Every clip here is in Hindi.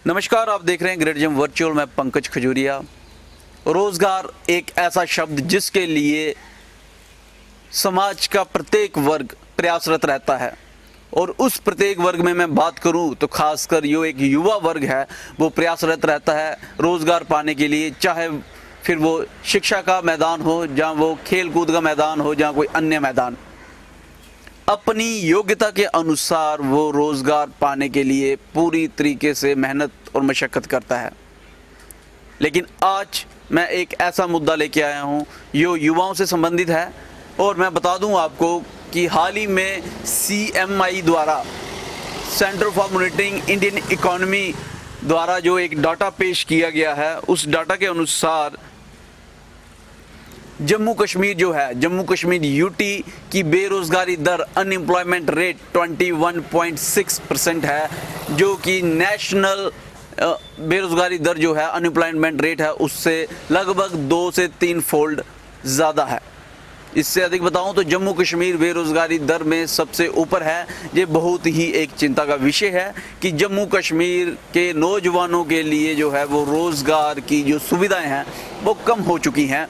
नमस्कार, आप देख रहे हैं ग्रेट जेम वर्चुअल। मैं पंकज खजूरिया। रोज़गार एक ऐसा शब्द जिसके लिए समाज का प्रत्येक वर्ग प्रयासरत रहता है, और उस प्रत्येक वर्ग में मैं बात करूं तो खासकर जो एक युवा वर्ग है वो प्रयासरत रहता है रोज़गार पाने के लिए, चाहे फिर वो शिक्षा का मैदान हो, जहां वो खेल कूद का मैदान हो, जहां कोई अन्य मैदान। अपनी योग्यता के अनुसार वो रोज़गार पाने के लिए पूरी तरीके से मेहनत और मशक्क़त करता है। लेकिन आज मैं एक ऐसा मुद्दा लेके आया हूँ जो युवाओं से संबंधित है, और मैं बता दूँ आपको कि हाल ही में CMI द्वारा, centre for monitoring Indian economy द्वारा जो एक डाटा पेश किया गया है, उस डाटा के अनुसार जम्मू कश्मीर जो है, जम्मू कश्मीर यूटी की बेरोज़गारी दर, अनएम्प्लॉयमेंट रेट 21.6% है, जो कि नेशनल बेरोज़गारी दर जो है, अनएम्प्लॉयमेंट रेट है, उससे लगभग 2 से 3 फोल्ड ज़्यादा है। इससे अधिक बताऊं तो जम्मू कश्मीर बेरोज़गारी दर में सबसे ऊपर है। ये बहुत ही एक चिंता का विषय है कि जम्मू कश्मीर के नौजवानों के लिए जो है वो रोज़गार की जो सुविधाएं हैं वो कम हो चुकी हैं।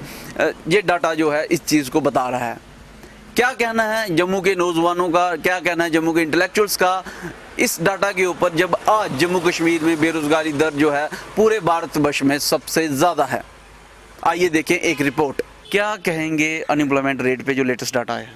ये डाटा जो है इस चीज़ को बता रहा है। क्या कहना है जम्मू के नौजवानों का, क्या कहना है जम्मू के इंटेलेक्चुअल्स का इस डाटा के ऊपर, जब आज जम्मू कश्मीर में बेरोज़गारी दर जो है पूरे भारतवर्ष में सबसे ज़्यादा है। आइए देखें एक रिपोर्ट। क्या कहेंगे अनएम्प्लॉयमेंट रेट पे जो लेटेस्ट डाटा है?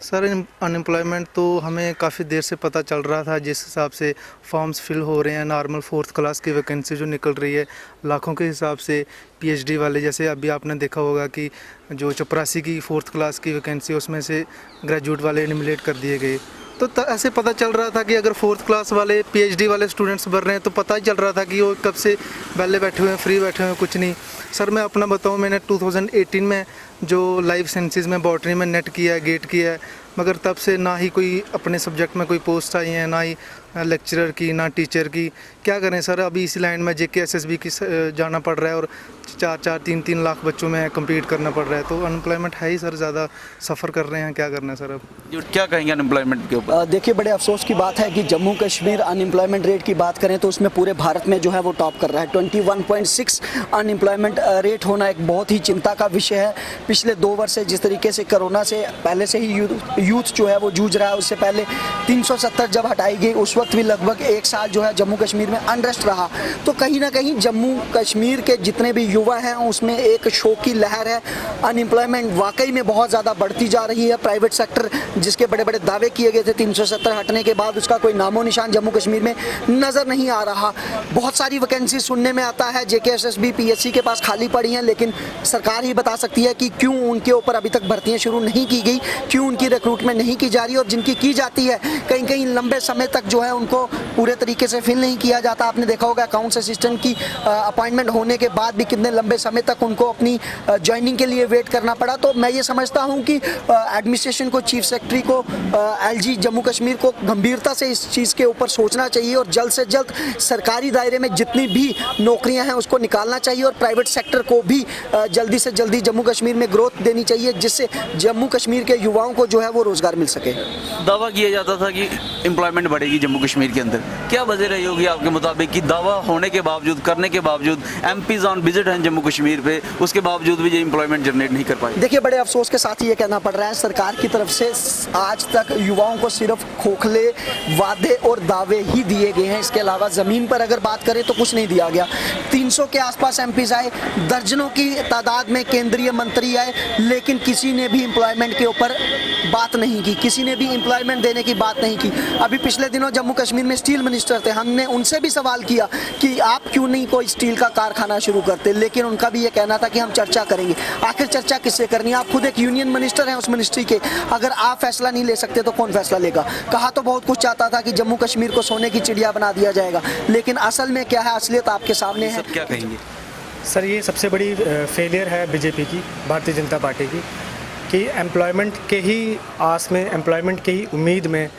सर, अनएम्प्लॉयमेंट तो हमें काफ़ी देर से पता चल रहा था। जिस हिसाब से फॉर्म्स फिल हो रहे हैं, नॉर्मल 4th क्लास की वैकेंसी जो निकल रही है लाखों के हिसाब से, PhD वाले, जैसे अभी आपने देखा होगा कि जो चपरासी की 4th क्लास की वैकेंसी, उसमें से ग्रेजुएट वाले एलिमिनेट कर दिए गए। तो ऐसे पता चल रहा था कि अगर 4th क्लास वाले PhD वाले स्टूडेंट्स भर रहे हैं तो पता ही चल रहा था कि वो कब से पहले बैठे हुए हैं, फ्री बैठे हुए हैं, कुछ नहीं। सर, मैं अपना बताऊं, मैंने 2018 में जो लाइफ साइंसेज में बॉटनी में नेट किया है, गेट किया है, मगर तब से ना ही कोई अपने सब्जेक्ट में कोई पोस्ट आई है, ना ही लेक्चरर की, ना टीचर की। क्या करें सर, अभी इसी लाइन में JK SSB की जाना पड़ रहा है, और 3 लाख बच्चों में कम्पीट करना पड़ रहा है। तो अनएम्प्लॉयमेंट है ही सर, ज़्यादा सफ़र कर रहे हैं। क्या करना है सर अब? क्या कहेंगे अनएम्प्लॉयमेंट के ऊपर? देखिए, बड़े अफसोस की बात है कि जम्मू कश्मीर अनएम्प्लॉयमेंट रेट की बात करें तो उसमें पूरे भारत में जो है वो टॉप कर रहा है। 21.6 अनएम्प्लॉयमेंट रेट होना एक बहुत ही चिंता का विषय है। पिछले 2 वर्ष से जिस तरीके से कोरोना से पहले से ही यूथ जो है वो जूझ रहा है, उससे पहले 370 जब हटाई गई, उस वक्त भी लगभग 1 साल जो है जम्मू कश्मीर में अनरेस्ट रहा। तो कहीं ना कहीं जम्मू कश्मीर के जितने भी युवा हैं उसमें एक शोक की लहर है। अनएम्प्लॉयमेंट वाकई में बहुत ज़्यादा बढ़ती जा रही है। प्राइवेट सेक्टर जिसके बड़े बड़े दावे किए गए थे 370 हटने के बाद, उसका कोई नामो निशान जम्मू कश्मीर में नज़र नहीं आ रहा। बहुत सारी वैकेंसी सुनने में आता है JK SSB PSC के पास खाली पड़ी हैं, लेकिन सरकार ही बता सकती है कि क्यों उनके ऊपर अभी तक भर्तियाँ शुरू नहीं की गई, क्यों उनकी रिक्रूटमेंट नहीं की जा रही, और जिनकी की जाती है कहीं कहीं लंबे समय तक जो है उनको पूरे तरीके से फिल नहीं किया जाता। आपने देखा होगा अकाउंट्स असिस्टेंट की अपॉइंटमेंट होने के बाद भी कितने लंबे समय तक उनको अपनी ज्वाइनिंग के लिए वेट करना पड़ा। तो मैं ये समझता हूँ कि एडमिनिस्ट्रेशन को, चीफ सेक्रेटरी को, LG जम्मू कश्मीर को गंभीरता से इस चीज़ के ऊपर सोचना चाहिए, और जल्द से जल्द सरकारी दायरे में जितनी भी नौकरियाँ हैं उसको निकालना चाहिए, और प्राइवेट सेक्टर को भी जल्दी से जल्दी जम्मू कश्मीर में ग्रोथ देनी चाहिए, जिससे जम्मू कश्मीर के युवाओं को जो है वो रोज़गार मिल सके। दावा किया जाता था कि एम्प्लॉयमेंट बढ़ेगी जम्मू कश्मीर के अंदर। क्या वजह रही होगी आपके मुताबिक कि दावा होने के बावजूद, करने के बावजूद, MPs ऑन विजिट हैं जम्मू कश्मीर पे, उसके बावजूद भी ये एम्प्लॉयमेंट जनरेट नहीं कर पाए? देखिए, बड़े अफसोस के साथ ये कहना पड़ रहा है, सरकार की तरफ से आज तक युवाओं को सिर्फ खोखले वादे और दावे ही दिए गए हैं। इसके अलावा ज़मीन पर अगर बात करें तो कुछ नहीं दिया गया। 300 के आसपास MPs आए, दर्जनों की तादाद में केंद्रीय मंत्री आए, लेकिन किसी ने भी एम्प्लॉयमेंट के ऊपर बात नहीं की, किसी ने भी एम्प्लॉयमेंट देने की बात नहीं की। अभी पिछले दिनों जम्मू कश्मीर में स्टील मिनिस्टर थे, हमने उनसे भी सवाल किया कि आप क्यों नहीं कोई स्टील का कारखाना शुरू करते, लेकिन उनका भी ये कहना था कि हम चर्चा करेंगे। आखिर चर्चा किससे करनी है? आप खुद एक यूनियन मिनिस्टर हैं उस मिनिस्ट्री के, अगर आप फैसला नहीं ले सकते तो कौन फैसला लेगा? कहा तो बहुत कुछ चाहता था कि जम्मू कश्मीर को सोने की चिड़िया बना दिया जाएगा, लेकिन असल में क्या है, असलियत आपके सामने है। क्या कहेंगे सर? ये सबसे बड़ी फेलियर है BJP की, भारतीय जनता पार्टी की, कि एम्प्लॉयमेंट के ही आस में, एम्प्लॉयमेंट के ही उम्मीद में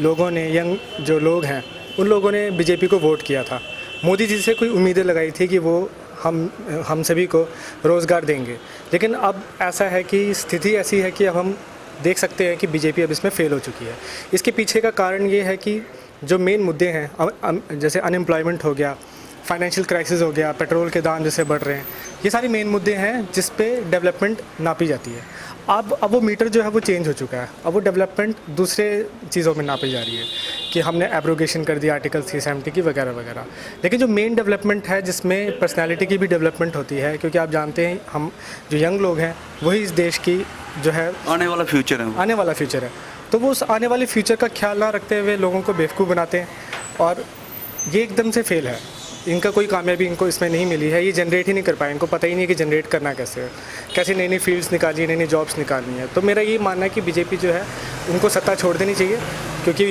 लोगों ने, यंग जो लोग हैं उन लोगों ने BJP को वोट किया था। मोदी जी से कोई उम्मीदें लगाई थी कि वो हम सभी को रोज़गार देंगे, लेकिन अब ऐसा है कि स्थिति ऐसी है कि अब हम देख सकते हैं कि BJP अब इसमें फ़ेल हो चुकी है। इसके पीछे का कारण ये है कि जो मेन मुद्दे हैं, जैसे अनएम्प्लॉयमेंट हो गया, फाइनेंशियल क्राइसिस हो गया, पेट्रोल के दाम जैसे बढ़ रहे हैं, ये सारी मेन मुद्दे हैं जिस पे डेवलपमेंट नापी जाती है। अब वो मीटर जो है वो चेंज हो चुका है, अब वो डेवलपमेंट दूसरे चीज़ों में नापी जा रही है कि हमने एब्रोगेशन कर दिया आर्टिकल 370 की वगैरह वगैरह। लेकिन जो मेन डेवलपमेंट है जिसमें पर्सनालिटी की भी डेवलपमेंट होती है, क्योंकि आप जानते हैं हम जो यंग लोग हैं वही इस देश की जो है आने वाला फ्यूचर है। आने वाला फ्यूचर है। तो वो उस आने वाले फ्यूचर का ख्याल ना रखते हुए लोगों को बेवकूफ़ बनाते हैं, और ये एकदम से फेल है। इनका कोई कामयाबी इनको इसमें नहीं मिली है, ये जनरेट ही नहीं कर पाए, इनको पता ही नहीं है कि जनरेट करना कैसे है, कैसे नई नई फील्ड्स निकाली, नई नई जॉब्स निकालनी है। तो मेरा ये मानना है कि बीजेपी जो है उनको सत्ता छोड़ देनी चाहिए, क्योंकि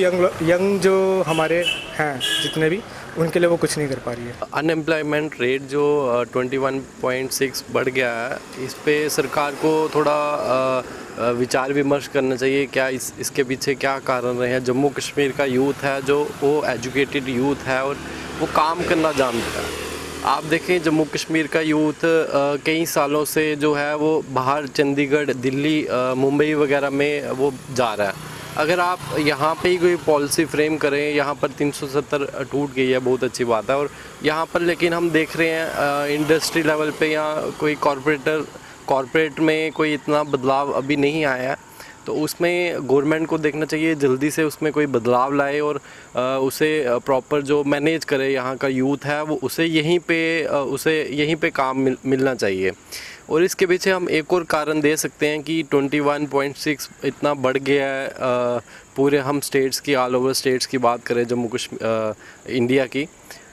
यंग जो हमारे हैं जितने भी, उनके लिए वो कुछ नहीं कर पा रही है। अनएम्प्लॉयमेंट रेट जो 21.6 बढ़ गया है, इस पे सरकार को थोड़ा विचार विमर्श करना चाहिए। क्या इसके पीछे क्या कारण रहे हैं। जम्मू कश्मीर का यूथ है जो वो एजुकेटेड यूथ है और वो काम करना जानता है। आप देखें जम्मू कश्मीर का यूथ कई सालों से जो है वो बाहर चंडीगढ़, दिल्ली, मुंबई वगैरह में वो जा रहा है। अगर आप यहाँ पे ही कोई पॉलिसी फ्रेम करें, यहाँ पर 370 टूट गई है, बहुत अच्छी बात है। और यहाँ पर लेकिन हम देख रहे हैं इंडस्ट्री लेवल पे या कोई कॉरपोरेट में कोई इतना बदलाव अभी नहीं आया है। तो उसमें गवर्नमेंट को देखना चाहिए जल्दी से उसमें कोई बदलाव लाए और उसे प्रॉपर जो मैनेज करे यहाँ का यूथ है वो उसे यहीं पे काम मिलना चाहिए। और इसके पीछे हम एक और कारण दे सकते हैं कि 21.6 इतना बढ़ गया है पूरे हम स्टेट्स की, ऑल ओवर स्टेट्स की बात करें जम्मू कश्मीर इंडिया की,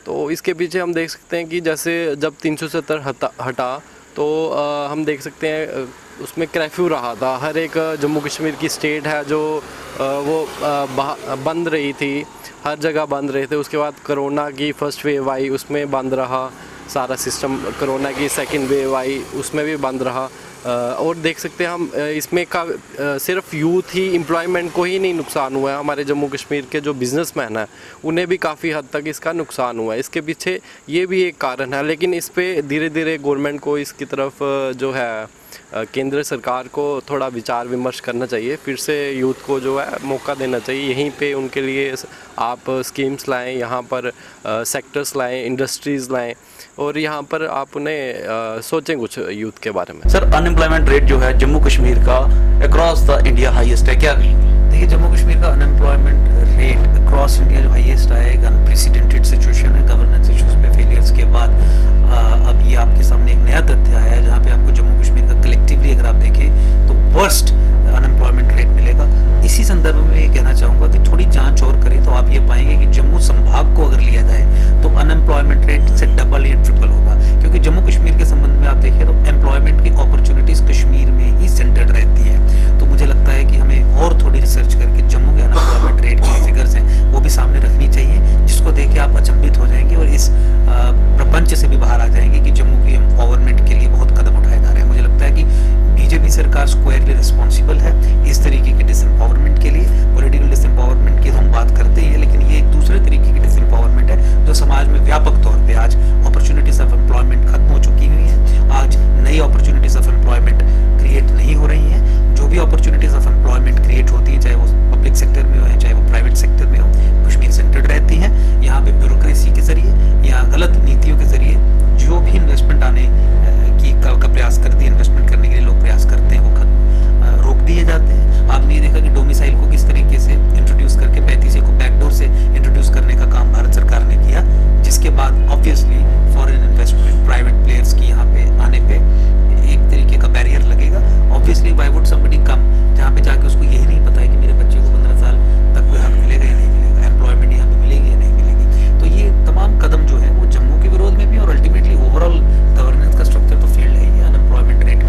तो इसके पीछे हम देख सकते हैं कि जैसे जब 370 हटा तो हम देख सकते हैं उसमें कर्फ्यू रहा था। हर एक जम्मू कश्मीर की स्टेट है जो वो बंद रही थी, हर जगह बंद रहे थे। उसके बाद कोरोना की फर्स्ट वेव आई, उसमें बंद रहा सारा सिस्टम। कोरोना की सेकंड वेव आई, उसमें भी बंद रहा। और देख सकते हैं हम इसमें सिर्फ यूथ ही, एम्प्लॉयमेंट को ही नहीं नुकसान हुआ है, हमारे जम्मू कश्मीर के जो बिज़नेसमैन हैं उन्हें भी काफ़ी हद तक इसका नुकसान हुआ है। इसके पीछे ये भी एक कारण है, लेकिन इस पे धीरे धीरे गवर्नमेंट को इसकी तरफ जो है केंद्र सरकार को थोड़ा विचार विमर्श करना चाहिए। फिर से यूथ को जो है मौका देना चाहिए, यहीं पे उनके लिए आप स्कीम्स लाएं, यहाँ पर सेक्टर्स लाएं, इंडस्ट्रीज़ लाएं और यहाँ पर आप उन्हें सोचें कुछ यूथ के बारे में। सर, अनएम्प्लॉयमेंट रेट जो है जम्मू कश्मीर का अक्रॉस द इंडिया हाईएस्ट है, क्या देखिए जम्मू कश्मीर का अनएम्प्लॉयमेंट रेट अक्रॉस इंडिया जो हाईएस्ट आया है, अनप्रेसिडेंटेड सिचुएशन है। गवर्नेंस इश्यूज पे फेलियर्स के बाद अब ये आपके सामने एक नया तथ्य आया है जहाँ पे आपको जम्मू कश्मीर का कलेक्टिवली अगर आप देखें तो वर्स्ट अनएम्प्लॉयमेंट रेट मिलेगा। इसी संदर्भ में ये कहना चाहूँगा कि थोड़ी जांच और करें तो आप ये पाएंगे कि जम्मू संभाग को अगर लिया जाए तो अनएम्प्लॉयमेंट रेट से डबल या ट्रिपल होगा, क्योंकि जम्मू कश्मीर के संबंध में आप देखें तो एम्प्लॉयमेंट की अपॉर्चुनिटीज कश्मीर में ही सेंटर्ड रहती है। तो मुझे लगता है कि हमें और थोड़ी रिसर्च करके जम्मू के अनएम्प्लॉयमेंट रेट की फिगर्स हैं वो भी सामने रखनी चाहिए, जिसको देख के आप अचंभित हो जाएंगे और इस प्रपंच से भी बाहर आ जाएंगे कि जम्मू की एम्पावरमेंट के लिए बहुत कदम उठाए जा रहे हैं। मुझे लगता है कि बीजेपी सरकार स्क्वायरली रिस्पॉन्सिबल है इस तरीके के डिसएम्पावरमेंट के लिए। पॉलिटिकल डिसएम्पावरमेंट की तो हम बात करते ही है, लेकिन ये एक दूसरे तरीके की डिसएम्पावरमेंट है जो समाज में व्यापक तौर पे आज अपॉर्चुनिटीज ऑफ एम्प्लॉयमेंट खत्म हो चुकी हुई है। आज नई अपॉर्चुनिटीज ऑफ एम्प्लॉयमेंट क्रिएट नहीं हो रही हैं। जो भी अपॉर्चुनिटीज ऑफ एम्प्लॉयमेंट क्रिएट होती हैं, चाहे वो पब्लिक सेक्टर में हो चाहे वो प्राइवेट सेक्टर में हो, कश्मीर सेंटर्ड रहती हैं। यहाँ पे ब्यूरोक्रेसी के जरिए या गलत नीतियों के जरिए जो भी इन्वेस्टमेंट आने का प्रयास करती है, इन्वेस्टमेंट करने के लिए लोग प्रयास करते हैं, वो रोक दिए जाते हैं। आपने ये देखा कि डोमिसाइल को किस तरीके से इंट्रोड्यूस करके 35A को बैकडोर से इंट्रोड्यूस करने का काम भारत सरकार ने किया, जिसके बाद obviously foreign investment, private players की यहाँ पे आने पे एक तरीके का बैरियर लगेगा। ऑब्वियसली व्हाई वुड समबडी कम जहाँ पे जाके उसको यही नहीं पता है कि मेरे बच्चे को 15 साल तक कोई हक मिलेगा या नहीं मिलेगा, एम्प्लॉयमेंट यहाँ पे मिलेगी या नहीं मिलेगी। तो ये तमाम कदम जो है वो जम्मू के विरोध में भी और अल्टीमेटली ओवरऑल गवर्नेंस का स्ट्रक्चर तो फेल्ड है ही। अनएम्प्लॉयमेंट रेट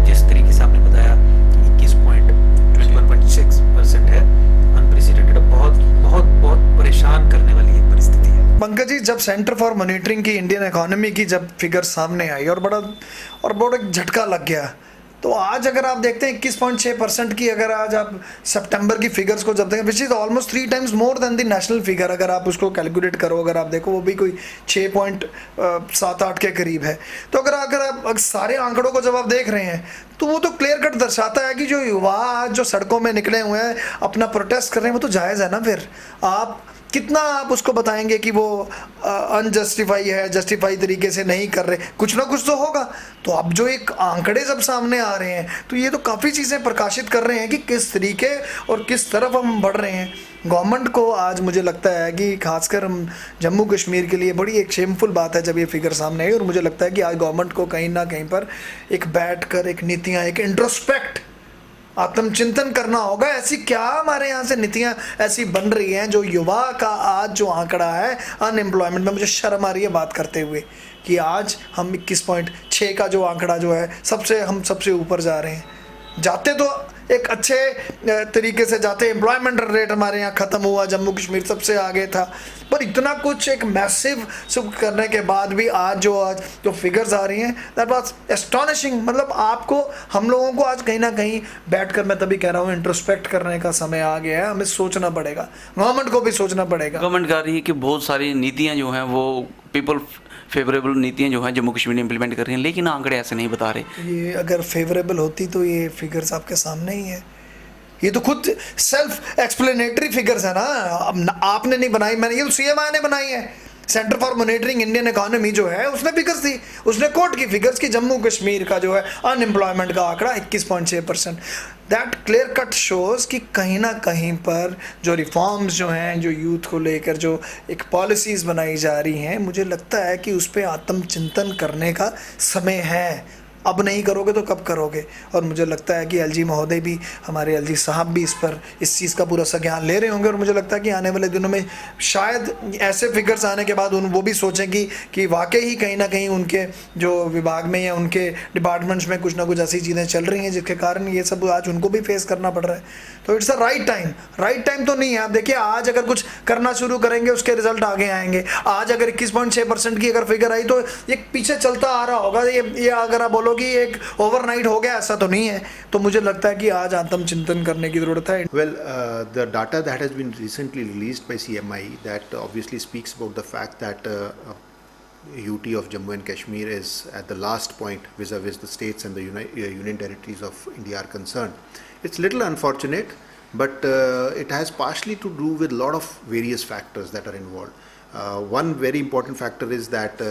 जिस तरीके से आपने बताया 21.6% है, अनप्रेसिडेंटेड, बहुत परेशान करने वाली एक परिस्थिति है। पंकज जी, जब सेंटर फॉर मॉनिटरिंग की इंडियन इकोनॉमी की जब फिगर सामने आई और बड़ा झटका लग गया, तो आज अगर आप देखते हैं 21.6% की, अगर आज आप सितंबर की फिगर्स को जब देखें, which is almost 3 times more than the national figure, अगर आप उसको कैलकुलेट करो, अगर आप देखो वो भी कोई 6.78 के करीब है। तो अगर आप सारे आंकड़ों को जब आप देख रहे हैं तो वो तो क्लियर कट दर्शाता है कि जो युवा आज जो सड़कों में निकले हुए हैं अपना प्रोटेस्ट कर रहे हैं वो तो जायज़ है ना। फिर आप कितना आप उसको बताएंगे कि वो अनजस्टिफाई है, जस्टिफाई तरीके से नहीं कर रहे, कुछ ना कुछ तो होगा। तो अब जो एक आंकड़े जब सामने आ रहे हैं तो ये तो काफ़ी चीज़ें प्रकाशित कर रहे हैं कि किस तरीके और किस तरफ हम बढ़ रहे हैं। गवर्नमेंट को आज मुझे लगता है कि खासकर हम जम्मू कश्मीर के लिए बड़ी एक शेमफुल बात है जब ये फिगर सामने आई, और मुझे लगता है कि आज गवर्नमेंट को कहीं ना कहीं पर एक बैठ कर एक नीतियाँ, एक इंट्रोस्पेक्ट आत्मचिंतन करना होगा। ऐसी क्या हमारे यहाँ से नीतियाँ ऐसी बन रही हैं जो युवा का आज जो आंकड़ा है अनएम्प्लॉयमेंट में, मुझे शर्म आ रही है बात करते हुए कि आज हम 21.6 का जो आंकड़ा जो है हम सबसे ऊपर जा रहे हैं। जाते तो एक अच्छे तरीके से जाते, एम्प्लॉयमेंट रेट हमारे यहाँ ख़त्म हुआ, जम्मू कश्मीर सबसे आगे था, पर इतना कुछ एक मैसिव करने के बाद भी आज जो फिगर्स आ रही हैं दैट वाज एस्टॉनिशिंग। मतलब आपको, हम लोगों को आज कहीं ना कहीं बैठकर, मैं तभी कह रहा हूँ, इंट्रोस्पेक्ट करने का समय आ गया है। हमें सोचना पड़ेगा, गवर्नमेंट को भी सोचना पड़ेगा। गवर्नमेंट कह रही है कि बहुत सारी नीतियाँ जो हैं वो पीपल फेवरेबल नीतियाँ जो हैं जम्मू कश्मीर में इम्प्लीमेंट कर रही हैं, लेकिन आंकड़े ऐसे नहीं बता रहे। ये अगर फेवरेबल होती तो ये फिगर्स आपके सामने ही है। ये तो खुद सेल्फ एक्सप्लेनेटरी फिगर्स है ना, अब आपने नहीं बनाई, मैंने, ये तो CMI ने बनाई है। Centre for monitoring Indian economy जो है उसने फिगर्स दी, उसने कोट की फिगर्स की जम्मू कश्मीर का जो है अनएम्प्लॉयमेंट का आंकड़ा 21.6%। दैट क्लियर कट शोज कि कहीं ना कहीं पर जो रिफॉर्म्स जो हैं, जो यूथ को लेकर जो एक पॉलिसीज़ बनाई जा रही हैं, मुझे लगता है कि उस पर आत्मचिंतन करने का समय है। अब नहीं करोगे तो कब करोगे? और मुझे लगता है कि LG महोदय भी, हमारे LG साहब भी इस चीज़ का पूरा संज्ञान ले रहे होंगे, और मुझे लगता है कि आने वाले दिनों में शायद ऐसे फिगर्स आने के बाद वो भी सोचेंगी कि वाकई ही कहीं ना कहीं उनके जो विभाग में या उनके डिपार्टमेंट्स में कुछ ना कुछ ऐसी चीज़ें चल रही हैं जिसके कारण ये सब आज उनको भी फेस करना पड़ रहा है। तो इट्स अ राइट टाइम तो नहीं है। आप देखिए, आज अगर कुछ करना शुरू करेंगे उसके रिजल्ट आगे आएंगे। आज अगर 21.6% की अगर फिगर आई तो ये पीछे चलता आ रहा होगा। ये अगर आप बोलो कि एक ओवरनाइट हो गया, ऐसा तो नहीं है। तो मुझे लगता है कि आज आत्मचिंतन करने की जरूरत है। Well, the data that has been recently released by CMI that obviously speaks about the fact that UT of Jammu and Kashmir is at the last point vis-a-vis the states and the union territories of India are concerned. It's little unfortunate, but it has partially to do with a lot of various factors that are involved. One very important factor is that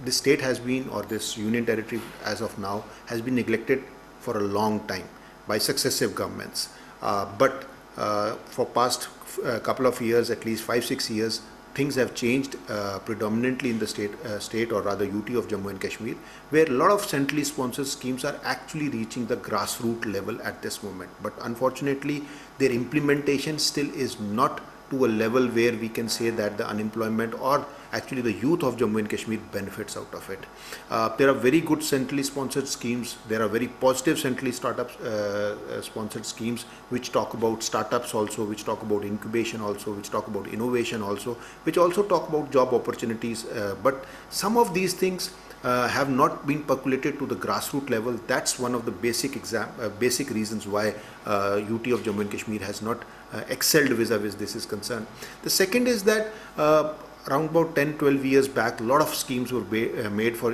this state has been, or this union territory as of now, has been neglected for a long time by successive governments. But for past couple of years, at least 5-6 years, things have changed predominantly in the state or rather UT of Jammu and Kashmir, where a lot of centrally sponsored schemes are actually reaching the grassroots level at this moment. But unfortunately, their implementation still is not to a level where we can say that the unemployment or actually the youth of Jammu and Kashmir benefits out of it. There are very good centrally sponsored schemes. There are very positive centrally sponsored schemes which talk about startups also, which talk about incubation also, which talk about innovation also, which also talk about job opportunities. But some of these things have not been percolated to the grassroots level. That's one of the basic reasons why UT of Jammu and Kashmir has not excelled vis-a-vis this is concerned. The second is that around about 10-12 years back, a lot of schemes were made for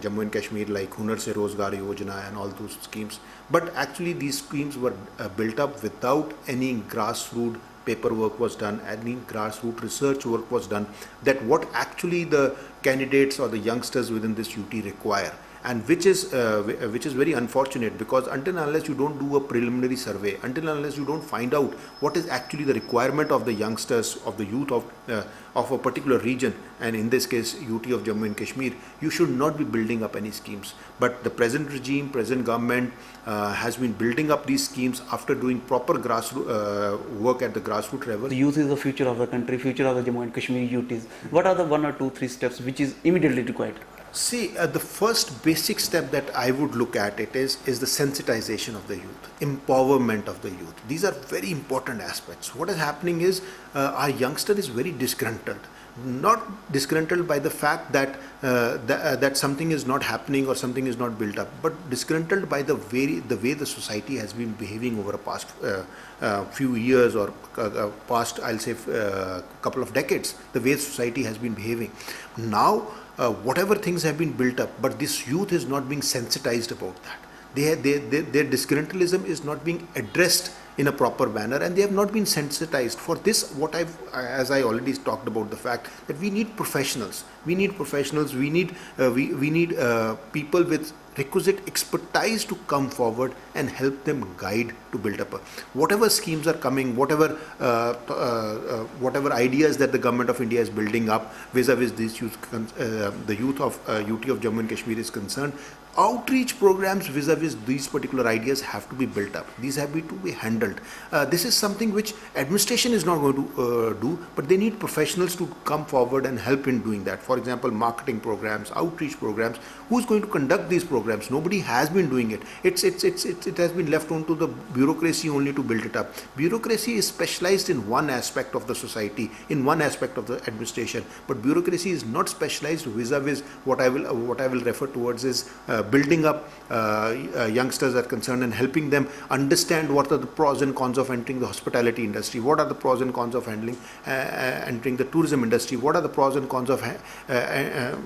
Jammu and Kashmir, like Hunar Se Rozgar Yojana and all those schemes. But actually these schemes were built up without any grassroots paperwork was done, any grassroots research work was done, that what actually the candidates or the youngsters within this UT require. And which is very unfortunate, because until and unless you don't do a preliminary survey, until and unless you don't find out what is actually the requirement of the youngsters, of the youth of a particular region, and in this case UT of Jammu and Kashmir, you should not be building up any schemes. But the present regime, present government has been building up these schemes after doing proper work at the grassroots level. The youth is the future of the country, future of the Jammu and Kashmir youths. What are the 1 or 2, 3 steps which is immediately required? See, the first basic step that I would look at it is the sensitization of the youth, empowerment of the youth. These are very important aspects. What is happening is our youngster is very disgruntled. Not disgruntled by the fact that that something is not happening or something is not built up, but disgruntled by the way the society has been behaving over a past few years or past, I'll say, couple of decades. The way society has been behaving now. Whatever things have been built up, but this youth is not being sensitized about that. Their disgruntleism is not being addressed in a proper manner, and they have not been sensitized for this. As I already talked about the fact that we need professionals. We need professionals. We need people with requisite expertise to come forward and help them guide to build up whatever schemes are coming, whatever ideas that the government of India is building up vis-a-vis this the youth of UT of Jammu and Kashmir is concerned. Outreach programs vis-a-vis these particular ideas have to be built up. These have to be handled. This is something which administration is not going to do, but they need professionals to come forward and help in doing that. For example, marketing programs, outreach programs. Who's going to conduct these programs? Nobody has been doing it. It has been left on to the bureaucracy only to build it up. Bureaucracy is specialized in one aspect of the society, in one aspect of the administration, but bureaucracy is not specialized vis-a-vis what I will refer towards is building up youngsters are concerned and helping them understand what are the pros and cons of entering the hospitality industry, what are the pros and cons of entering the tourism industry, what are the pros and cons of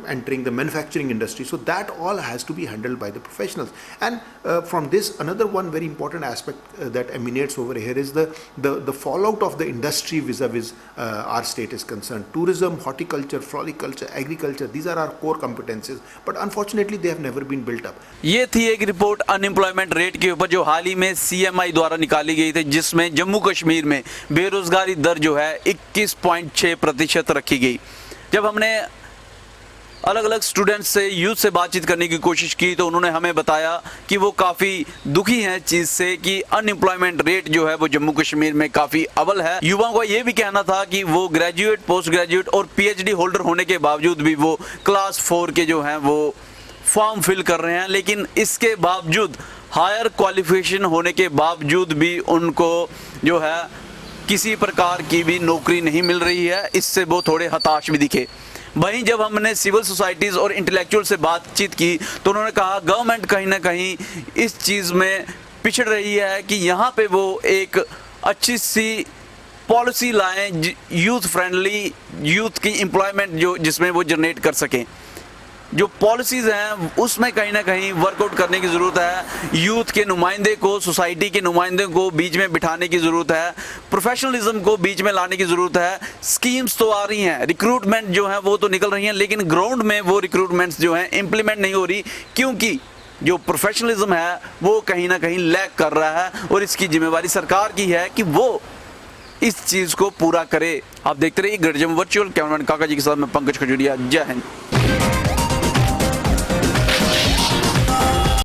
entering the manufacturing industry. So that all has to be handled by the professionals. And from this, another one very important aspect that emanates over here is the fallout of the industry vis-a-vis our state is concerned. Tourism, horticulture, floriculture, agriculture, these are our core competencies, but unfortunately they have never been built up. ये थी एक रिपोर्ट अनएम्प्लॉयमेंट रेट के ऊपर जो हाल ही में CMI द्वारा निकाली गई थी, जिसमें जम्मू कश्मीर में बेरोजगारी दर जो है 21.6% रखी गई। जब हमने अलग अलग स्टूडेंट्स से, यूथ से बातचीत करने की कोशिश की तो उन्होंने हमें बताया कि वो काफ़ी दुखी हैं चीज़ से कि अनएम्प्लॉयमेंट रेट जो है वो जम्मू कश्मीर में काफ़ी अव्वल है। युवाओं का ये भी कहना था कि वो ग्रेजुएट, पोस्ट ग्रेजुएट और PhD होल्डर होने के बावजूद भी वो क्लास 4 के जो हैं वो फॉर्म फिल कर रहे हैं, लेकिन इसके बावजूद हायर क्वालिफिकेशन होने के बावजूद भी उनको जो है किसी प्रकार की भी नौकरी नहीं मिल रही है। इससे वो थोड़े हताश भी दिखे। वहीं जब हमने सिविल सोसाइटीज़ और इंटेलेक्चुअल से बातचीत की तो उन्होंने कहा गवर्नमेंट कहीं ना कहीं इस चीज़ में पिछड़ रही है कि यहाँ पे वो एक अच्छी सी पॉलिसी लाएं, यूथ फ्रेंडली, यूथ की एम्प्लॉयमेंट जो जिसमें वो जनरेट कर सकें। जो पॉलिसीज़ हैं उसमें कहीं ना कहीं वर्कआउट करने की ज़रूरत है। यूथ के नुमाइंदे को, सोसाइटी के नुमाइंदे को बीच में बिठाने की ज़रूरत है, प्रोफेशनलिज्म को बीच में लाने की ज़रूरत है। स्कीम्स तो आ रही हैं, रिक्रूटमेंट जो है वो तो निकल रही हैं, लेकिन ग्राउंड में वो रिक्रूटमेंट्स जो हैं इम्प्लीमेंट नहीं हो रही, क्योंकि जो प्रोफेशनलिज्म है वो कहीं ना कहीं लैक कर रहा है और इसकी जिम्मेवारी सरकार की है कि वो इस चीज़ को पूरा करे। आप देखते रहिए ग्रेट जम्मू वर्चुअल। कैमरामैन काका जी के साथ मैं पंकज खजूरिया। जय हिंद।